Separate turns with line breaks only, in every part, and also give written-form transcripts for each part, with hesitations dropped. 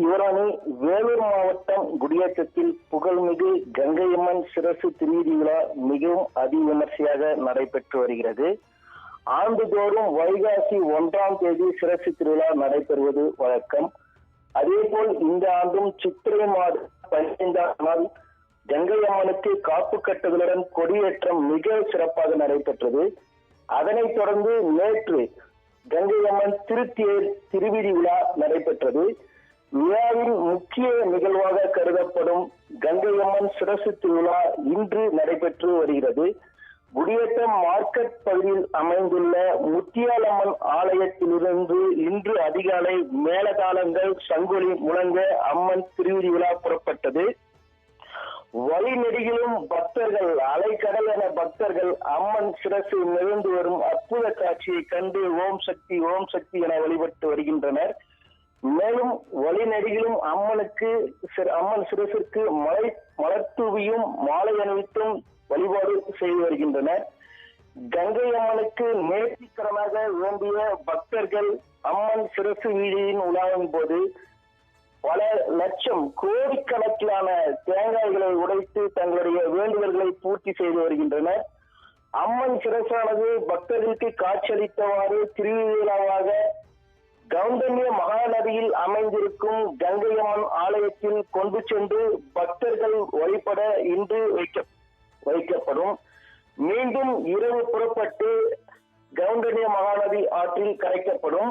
யுவராணி, வேலூர் மாவட்டம் குடியேற்றத்தில் புகழ்மிகு கங்கையம்மன் சிரசு திருவீதி விழா மிகவும் அதிவிமர்சையாக நடைபெற்று வருகிறது. ஆண்டுதோறும் வைகாசி 1ஆம் தேதி சிரசு திருவிழா நடைபெறுவது வழக்கம். அதேபோல் இந்த ஆண்டும் சித்திரை மாதம் 15ஆம் நாள் கங்கையம்மனுக்கு காப்பு கட்டுதலுடன் கொடியேற்றம் மிக சிறப்பாக நடைபெற்றது. அதனைத் தொடர்ந்து நேற்று கங்கையம்மன் திருத்தேர் திருவீதி விழா நடைபெற்றது. விழாவின் முக்கிய நிகழ்வாக கருதப்படும் கங்கையம்மன் சிரசு திருவிழா இன்று நடைபெற்று வருகிறது. குடியேற்றம் மார்க்கெட் பகுதியில் அமைந்துள்ள முத்தியாலம்மன் ஆலயத்திலிருந்து இன்று அதிகாலை மேளதாளங்கள் சங்கொலி முழங்க அம்மன் திருவீதி விழா புறப்பட்டது. வழிநெடுகிலும் பக்தர்கள் அலைக்கடல் என பக்தர்கள் அம்மன் சிரசு நிகழ்ந்து வரும் அற்புத காட்சியை கண்டு ஓம் சக்தி என வழிபட்டு வருகின்றனர். மேலும் வழிநெடுகிலும் அம்மன் சிரசிற்கு மலர் தூவியும் மாலை அணிவித்தும் வழிபாடு செய்து வருகின்றனர். கங்கை அம்மனுக்கு நேர்த்திக்கடனாக வேண்டிய பக்தர்கள் அம்மன் சிரசு வீதியின் உலாவின் போது பல லட்சம் கோடிக்கணக்கிலான தேங்காய்களை உடைத்து தங்களுடைய வேண்டுதல்களை பூர்த்தி செய்து வருகின்றனர். அம்மன் சிரசானது பக்தர்களுக்கு காட்சியளித்தவாறு திருவிழாவாக கவுண்டன்ய மகாநதியில் அமைந்திருக்கும் கங்கையம்மன் ஆலயத்தில் கொண்டு சென்று பக்தர்கள் வழிபட இன்று வைக்கப்படும். மீண்டும் இரவு புறப்பட்டு கவுண்டன்ய மகாநதி ஆற்றில் கரைக்கப்படும்.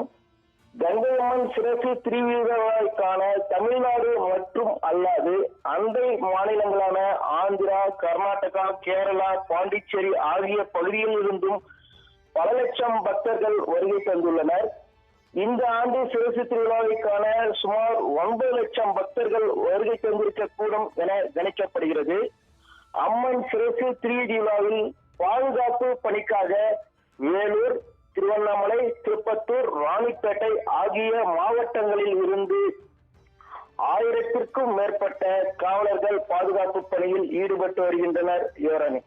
கங்கையம்மன் சிரசு திருவிழாவிற்கான தமிழ்நாடு மற்றும் அல்லாது அண்டை மாநிலங்களான ஆந்திரா, கர்நாடகா, கேரளா, பாண்டிச்சேரி ஆகிய பகுதியில் இருந்தும் பல லட்சம் பக்தர்கள் வருகை தந்துள்ளனர். இந்த ஆண்டு சிரசு திருவிழாவிற்கான சுமார் 9 லட்சம் பக்தர்கள் வருகை தந்திருக்கக்கூடும் என கணிக்கப்படுகிறது. அம்மன் சிரசு திருவீதி விழாவில் பாதுகாப்பு பணிக்காக வேலூர், திருவண்ணாமலை, திருப்பத்தூர், ராணிப்பேட்டை ஆகிய மாவட்டங்களில் இருந்து 1000த்திற்கும் மேற்பட்ட காவலர்கள் பாதுகாப்பு பணியில் ஈடுபட்டு வருகின்றனர். யுவராணி.